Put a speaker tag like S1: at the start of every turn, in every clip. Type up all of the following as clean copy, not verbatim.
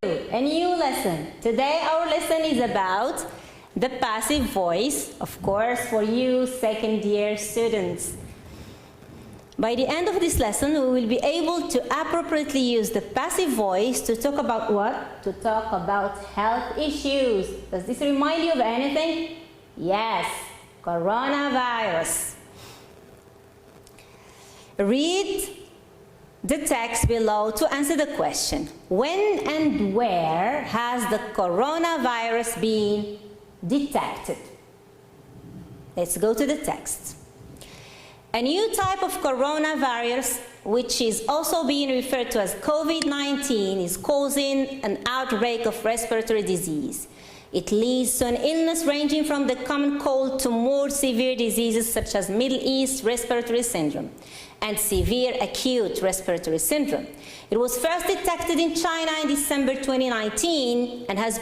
S1: A new lesson. Today our lesson is about the passive voice, of course, for you second-year students. By the end of this lesson, we will be able to appropriately use the passive voice to talk about what? To talk about health issues. Does this remind you of anything? Yes, coronavirus. Read the text below to answer the question. When and where has the coronavirus been detected? Let's go to the text. A new type of coronavirus, which is also being referred to as COVID-19, is causing an outbreak of respiratory disease. It leads to an illness ranging from the common cold to more severe diseases such as Middle East respiratory syndrome and severe acute respiratory syndrome. It was first detected in China in December 2019 and has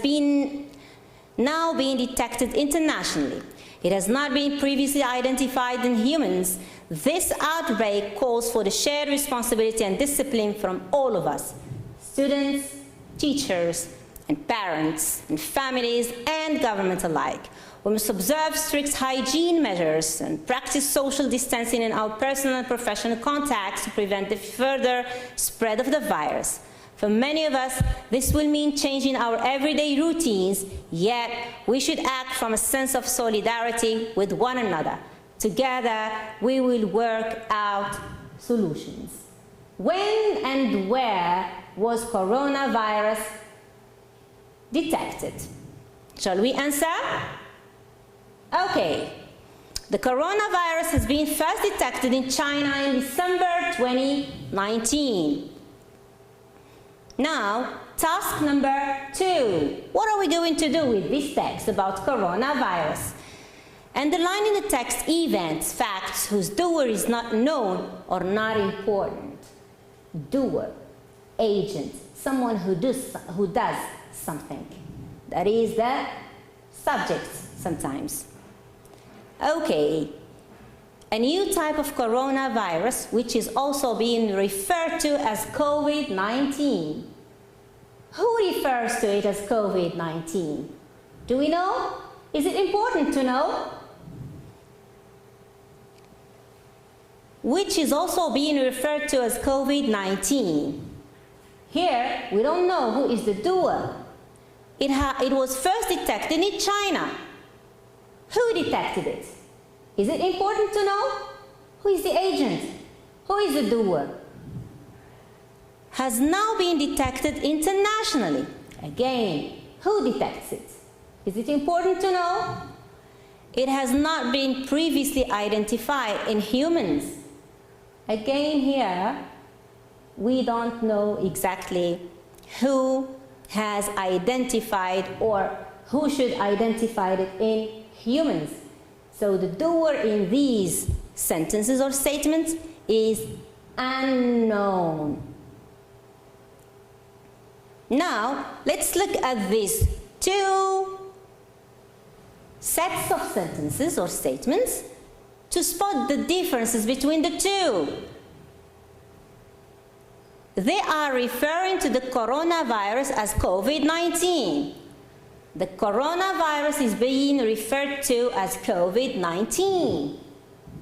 S1: now been detected internationally. It has not been previously identified in humans. This outbreak calls for the shared responsibility and discipline from all of us, students, teachers, and parents, and families, and government alike. We must observe strict hygiene measures and practice social distancing in our personal and professional contacts to prevent the further spread of the virus. For many of us, this will mean changing our everyday routines, yet we should act from a sense of solidarity with one another. Together, we will work out solutions. When and where was coronavirus detected? Shall we answer? Okay. The coronavirus has been first detected in China in December 2019. Now, task number 2. What are we going to do with this text about coronavirus? Underline in the text events, facts whose doer is not known or not important. Doer, agent, someone who does something. That is the subject sometimes. Okay. A new type of coronavirus, which is also being referred to as COVID-19. Who refers to it as COVID-19? Do we know? Is it important to know? Which is also being referred to as COVID-19. Here, we don't know who is the doer. It was first detected in China. Who detected it? Is it important to know? Who is the agent? Who is the doer? Has now been detected internationally. Again, who detects it? Is it important to know? It has not been previously identified in humans. Again here, we don't know exactly who has identified or who should identify it in humans. So the doer in these sentences or statements is unknown. Now, let's look at these two sets of sentences or statements to spot the differences between the two. They are referring to the coronavirus as COVID-19. The coronavirus is being referred to as COVID-19.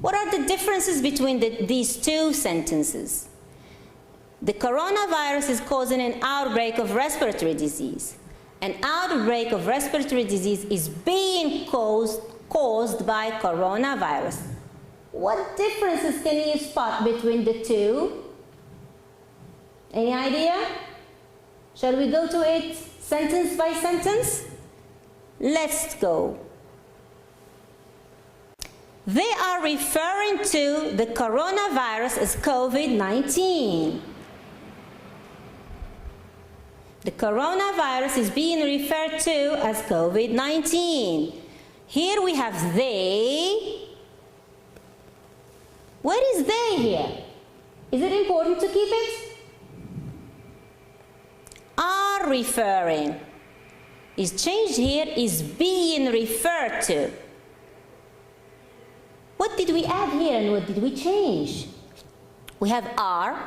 S1: What are the differences between these two sentences? The coronavirus is causing an outbreak of respiratory disease. An outbreak of respiratory disease is being caused by coronavirus. What differences can you spot between the two? Any idea? Shall we go to it sentence by sentence? Let's go. They are referring to the coronavirus as COVID-19. The coronavirus is being referred to as COVID-19. Here we have they. Where is they here? Is it important to keep it? Are referring. Is changed here, is being referred to. What did we add here and what did we change? We have are,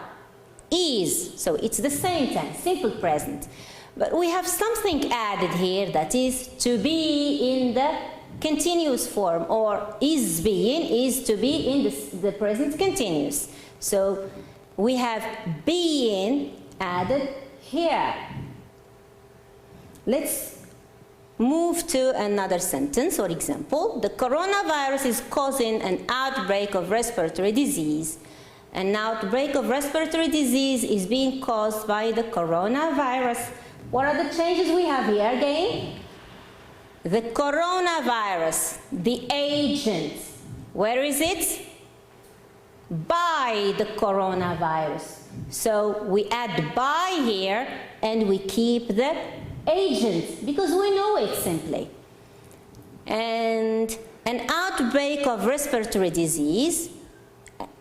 S1: is, so it's the same tense, simple present. But we have something added here, that is to be in the continuous form, or is to be in the present continuous. So we have being added here. Let's move to another sentence or example. The coronavirus is causing an outbreak of respiratory disease. An outbreak of respiratory disease is being caused by the coronavirus. What are the changes we have here again? The coronavirus, the agent. Where is it? By the coronavirus. So we add by here and we keep the agent because we know it simply. And an outbreak of respiratory disease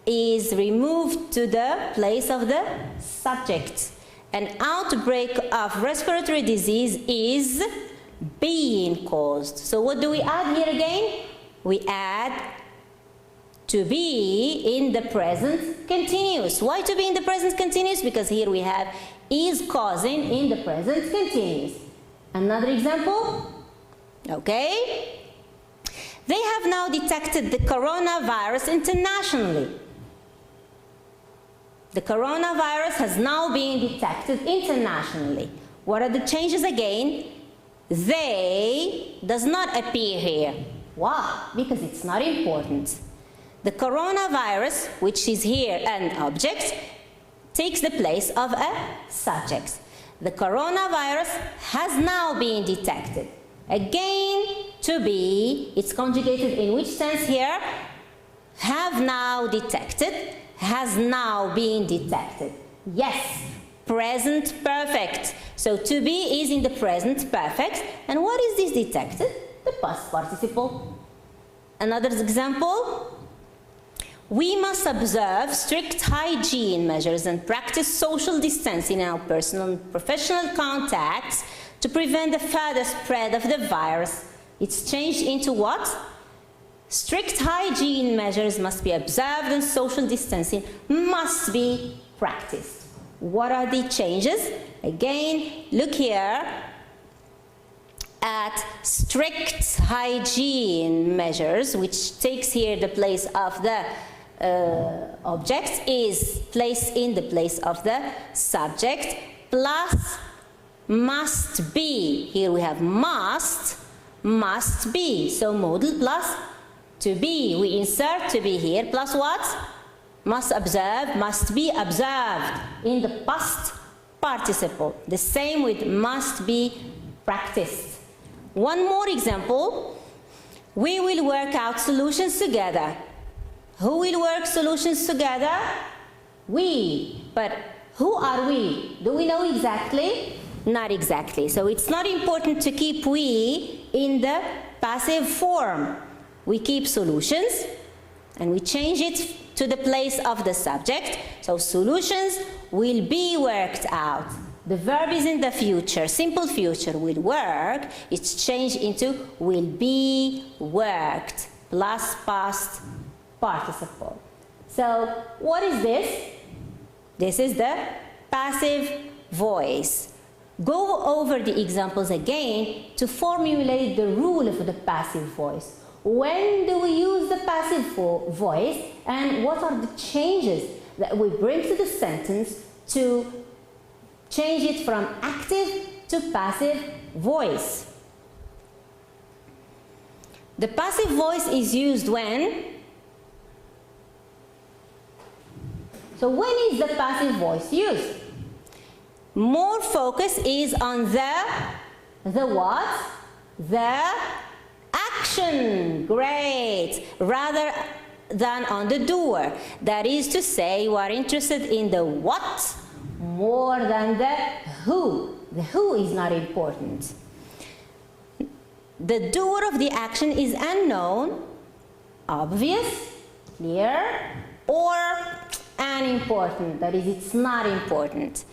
S1: is removed to the place of the subject. An outbreak of respiratory disease is being caused. So what do we add here again? We add to be in the present continuous. Why to be in the present continuous? Because here we have is causing in the present continuous. Another example? Okay. They have now detected the coronavirus internationally. The coronavirus has now been detected internationally. What are the changes again? They does not appear here. Why? Because it's not important. The coronavirus, which is here an object, takes the place of a subject. The coronavirus has now been detected. Again, to be, it's conjugated in which tense here? Have now detected, has now been detected. Yes, present perfect. So to be is in the present perfect. And what is this detected? The past participle. Another example. We must observe strict hygiene measures and practice social distancing in our personal and professional contacts to prevent the further spread of the virus. It's changed into what? Strict hygiene measures must be observed and social distancing must be practiced. What are the changes? Again, look here at strict hygiene measures, which takes here the place of the object, is placed in the place of the subject, plus must be. Here we have must be. So modal plus to be. We insert to be here, plus what? Must observe, must be observed in the past participle. The same with must be practiced. One more example. We will work out solutions together. Who will work solutions together? We. But who are we? Do we know exactly? Not exactly. So it's not important to keep we in the passive form. We keep solutions and we change it to the place of the subject. So solutions will be worked out. The verb is in the future, simple future, will work. It's changed into will be worked, plus past participle. So what is this? This is the passive voice. Go over the examples again to formulate the rule of the passive voice. When do we use the passive voice, and what are the changes that we bring to the sentence to change it from active to passive voice? The passive voice is used when? So when is the passive voice used? More focus is on the what? The action. Great. Rather than on the doer. That is to say, you are interested in the what more than the who. The who is not important. The doer of the action is unknown, obvious, clear, or unimportant. That is, it's not important.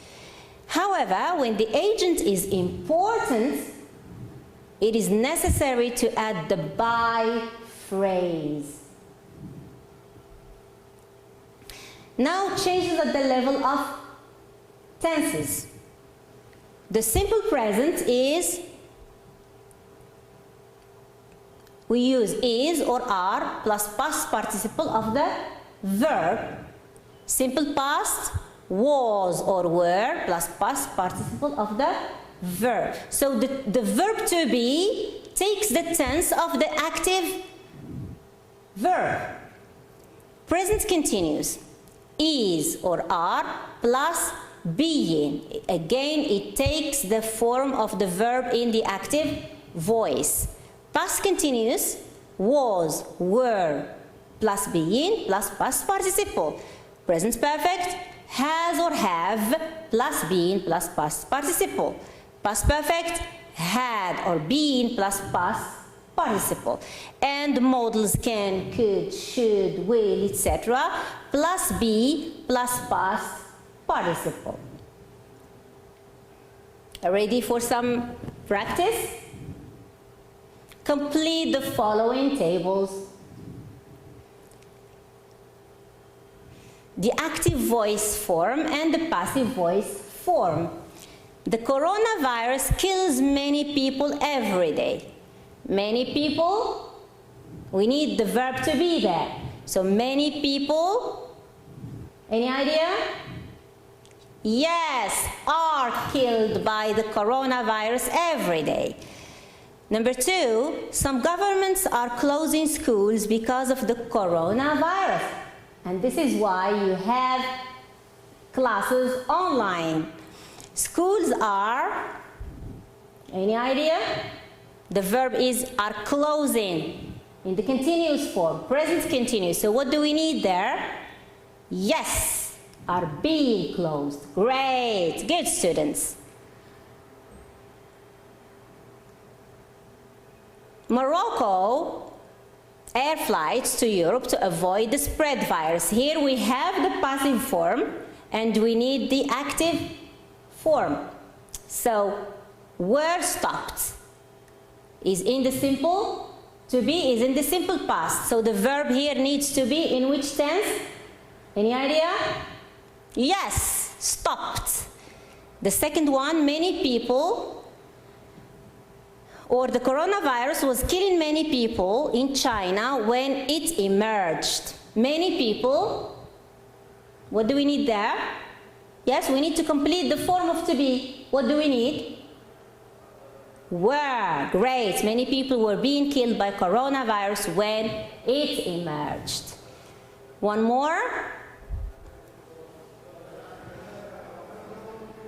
S1: However, when the agent is important, it is necessary to add the by phrase. Now changes at the level of tenses. The simple present is, we use is or are plus past participle of the verb. Simple past, was or were plus past participle of the verb. So the verb to be takes the tense of the active verb. Present continuous, is or are plus being. Again, it takes the form of the verb in the active voice. Past continuous, was, were, plus being, plus past participle. Present perfect, has or have, plus being, plus past participle. Past perfect, had or been, plus past participle. And modals can, could, should, will, etc. plus be, plus past participle. Ready for some practice? Complete the following tables. The active voice form and the passive voice form. The coronavirus kills many people every day. Many people, we need the verb to be there. So many people, any idea? Yes, are killed by the coronavirus every day. Number two, some governments are closing schools because of the coronavirus. And this is why you have classes online. Schools are, any idea? The verb is are closing in the continuous form, present continuous. So what do we need there? Yes, are being closed. Great, good students. Morocco air flights to Europe to avoid the spread virus. Here we have the passive form and we need the active form. So were stopped is in the simple, to be is in the simple past. So the verb here needs to be in which tense? Any idea? Yes, stopped. The second one, many people, or the coronavirus was killing many people in China when it emerged. Many people, what do we need there? Yes, we need to complete the form of to be. What do we need? Were. Great. Many people were being killed by coronavirus when it emerged. One more.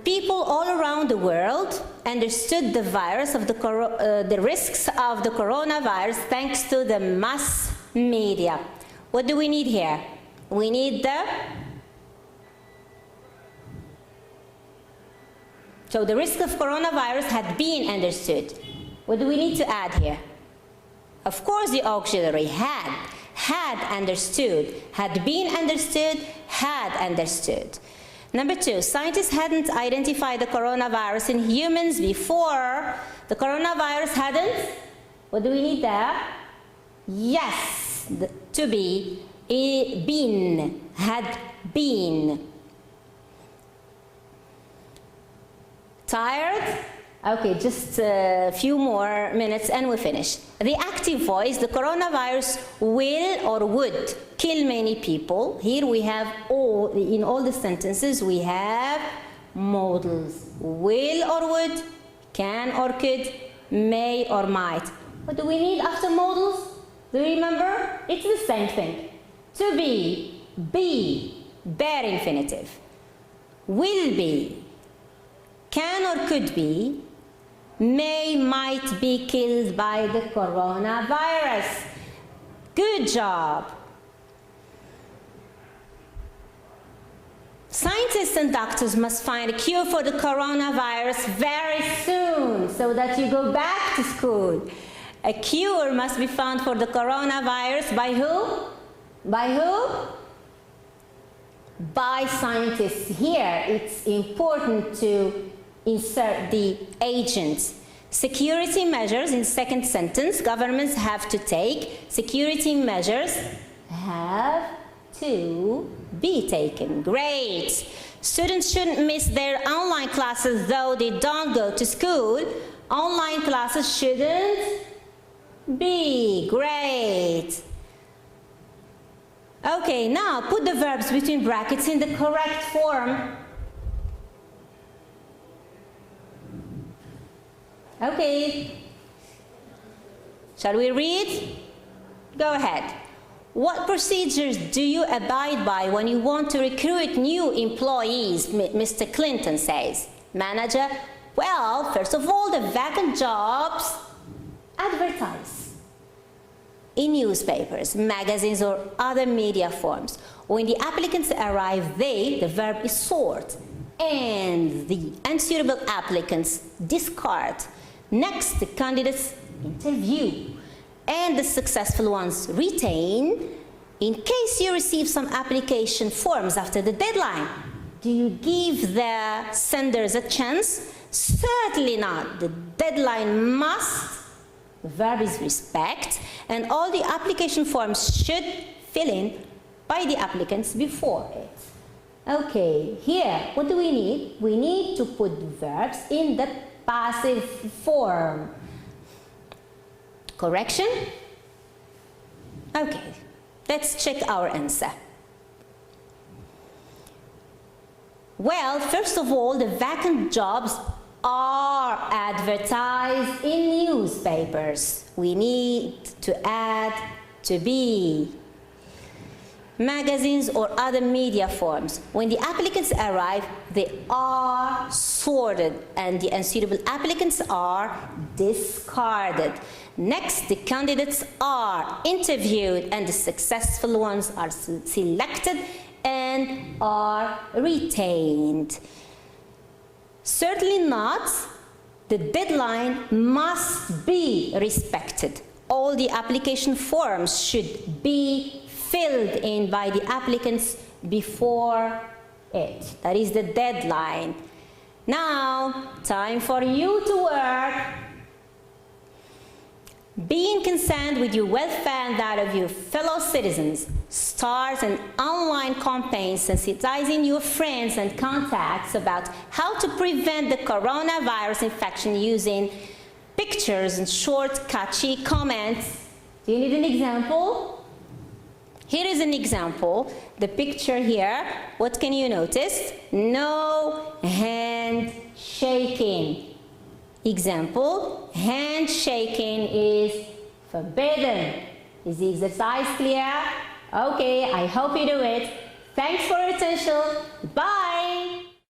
S1: People all around the world understood the virus of the risks of the coronavirus thanks to the mass media. What do we need here? We need the, so the risk of coronavirus had been understood. What do we need to add here? Of course the auxiliary had understood, had been understood, had understood. Number two, scientists hadn't identified the coronavirus in humans before. The coronavirus hadn't, what do we need there? Yes, to be, been, had been. Tired? Okay, just a few more minutes and we finish. The active voice, the coronavirus will or would kill many people. Here we have all, in all the sentences, we have modals. Will or would, can or could, may or might. What do we need after modals? Do you remember? It's the same thing. To be, bare infinitive. Will be, can or could be, may, might be killed by the coronavirus. Good job. Scientists and doctors must find a cure for the coronavirus very soon so that you go back to school. A cure must be found for the coronavirus by who? By who? By scientists. Here it's important to insert the agent. Security measures in second sentence, governments have to take. Security measures have to be taken. Great. Students shouldn't miss their online classes though they don't go to school. Online classes shouldn't be. Great. Okay, now put the verbs between brackets in the correct form. Okay. Shall we read? Go ahead. What procedures do you abide by when you want to recruit new employees? Mr. Clinton says. Manager, well, first of all, the vacant jobs advertise in newspapers, magazines, or other media forms. When the applicants arrive, the verb is sort, and the unsuitable applicants discard. Next, the candidates interview, and the successful ones retain. In case you receive some application forms after the deadline, do you give the senders a chance? Certainly not. The deadline must, the verb is respect, and all the application forms should fill in by the applicants before it. Okay, here, what do we need? We need to put verbs in the passive form. Correction? Okay, let's check our answer. Well, first of all, the vacant jobs are advertised in newspapers. We need to add to be. Magazines or other media forms. When the applicants arrive, they are sorted and the unsuitable applicants are discarded. Next, the candidates are interviewed and the successful ones are selected and are retained. Certainly not. The deadline must be respected. All the application forms should be filled in by the applicants before it. That is the deadline. Now, time for you to work. Be in consent with your welfare and that of your fellow citizens. Start an online campaign sensitizing your friends and contacts about how to prevent the coronavirus infection using pictures and short, catchy comments. Do you need an example? Here is an example. The picture here, what can you notice? No hand shaking. Example, hand shaking is forbidden. Is the exercise clear? Okay, I hope you do it. Thanks for your attention. Bye.